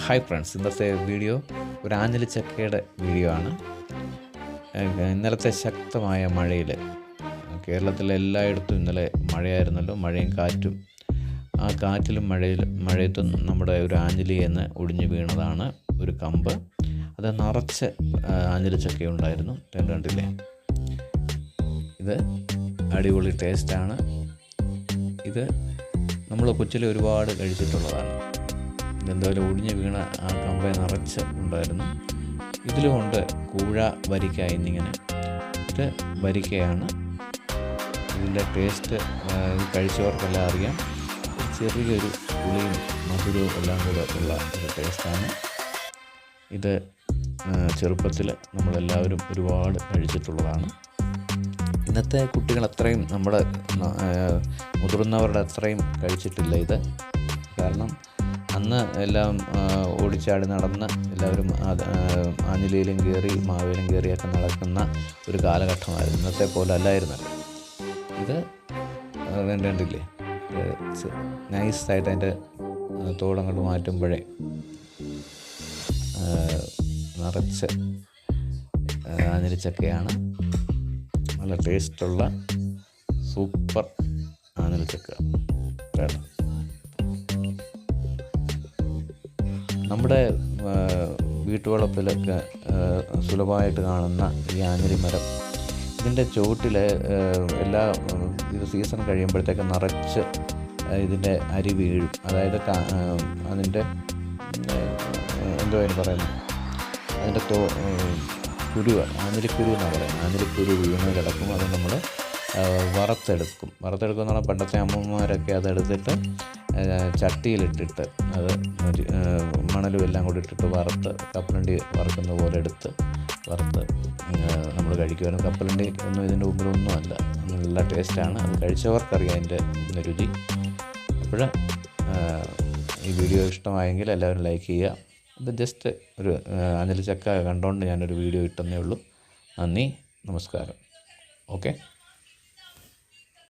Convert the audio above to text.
Hi friends, ഇന്നത്തെ video ഒരു ആഞ്ഞിലി ചക്കയുടെ വീഡിയോ ആണ്. ഇന്നലത്തെ ശക്തമായ മഴയിൽ കേരളത്തിലെ എല്ലായിടത്തും ഇന്നലെ മഴയായിരുന്നല്ലോ. മഴയും കാറ്റും. ആ കാറ്റിലും മഴയത്തും നമ്മുടെ ഒരു ആഞ്ഞിലിയിൽ നിന്ന് ഒടിഞ്ഞു വീണതാണ് ഒരു കമ്പ്. അത് നിറച്ച് ആഞ്ഞിലി ചക്കയുണ്ടായിരുന്നു. കണ്ടില്ലേ? ഇത് അടിപൊളി ടേസ്റ്റാണ്. ഇത് നമ്മൾ കൊച്ചിലെ ഒരുപാട് കഴിച്ചിട്ടുള്ളതാണ്. ഇതെന്തായാലും ഒടിഞ്ഞ് വീണ ആ കമ്പ നിറച്ച് ഉണ്ടായിരുന്നു. ഇതിലുമുണ്ട് കൂഴ, വരിക്ക എന്നിങ്ങനെ. ഇത് വരിക്കയാണ്. ഇതിൻ്റെ ടേസ്റ്റ് കഴിച്ചവർക്കെല്ലാം അറിയാം. ചെറിയൊരു പുളിയും മധുരവും എല്ലാം കൂടെ ഉള്ള ഒരു ടേസ്റ്റാണ്. ഇത് ചെറുപ്പത്തിൽ നമ്മളെല്ലാവരും ഒരുപാട് കഴിച്ചിട്ടുള്ളതാണ്. ഇന്നത്തെ കുട്ടികൾ അത്രയും നമ്മുടെ മുതിർന്നവരുടെ അത്രയും കഴിച്ചിട്ടില്ല ഇത്. കാരണം അന്ന് എല്ലാം ഓടിച്ചാടി നടന്ന് എല്ലാവരും ആഞ്ഞിലിയിലും കയറി മാവേലും കയറിയൊക്കെ നടക്കുന്ന ഒരു കാലഘട്ടമായിരുന്നു. ഇന്നത്തെ പോലെ അല്ലായിരുന്നല്ലോ. ഇത് കണ്ടില്ലേ? നൈസായിട്ട് അതിൻ്റെ തോടങ്ങോട്ട് മാറ്റുമ്പോഴേ നിറച്ച് ആഞ്ഞിലിച്ചക്കയാണ്. നല്ല ടേസ്റ്റുള്ള സൂപ്പർ ആഞ്ഞിലിച്ചക്ക. കേട്ടോ, നമ്മുടെ വീട്ടുവളപ്പിലൊക്കെ സുലഭമായിട്ട് കാണുന്ന ഈ ആഞ്ഞിലി മരം, ഇതിൻ്റെ ചുവട്ടിൽ എല്ലാ ഇത് സീസൺ കഴിയുമ്പോഴത്തേക്ക് നിറച്ച് ഇതിൻ്റെ അരി വീഴും. അതായത് അതിൻ്റെ എന്തോ അതിന് പറയുന്നത്, അതിൻ്റെ കുരു, ആഞ്ഞിലിക്കുരു എന്നാണ് പറയുന്നത്. ആഞ്ഞിലിക്കുരു വീണ് കിടക്കും. അത് നമ്മൾ വറുത്തെടുക്കും എന്ന് പറഞ്ഞാൽ പണ്ടത്തെ അമ്മമാരൊക്കെ അതെടുത്തിട്ട് ചട്ടിയിലിട്ടിട്ട് അത് മണലും എല്ലാം കൂടി ഇട്ടിട്ട് വറുത്ത് കപ്പലണ്ടി വറുക്കുന്ന പോലെ എടുത്ത് വറുത്ത് നമ്മൾ കഴിക്കുമായിരുന്നു. കപ്പലണ്ടി ഒന്നും ഇതിൻ്റെ മുമ്പിലൊന്നും അല്ല. നല്ല ടേസ്റ്റാണ്. അത് കഴിച്ചവർക്കറിയാം അതിൻ്റെ രുചി. അപ്പോൾ ഈ വീഡിയോ ഇഷ്ടമായെങ്കിൽ എല്ലാവരും ലൈക്ക് ചെയ്യുക. ഇത് ജസ്റ്റ് ഒരു ആഞ്ഞിലി ചക്ക കണ്ടുകൊണ്ട് ഞാനൊരു വീഡിയോ ഇട്ടെന്നേ ഉള്ളൂ. നന്ദി, നമസ്കാരം. ഓക്കെ.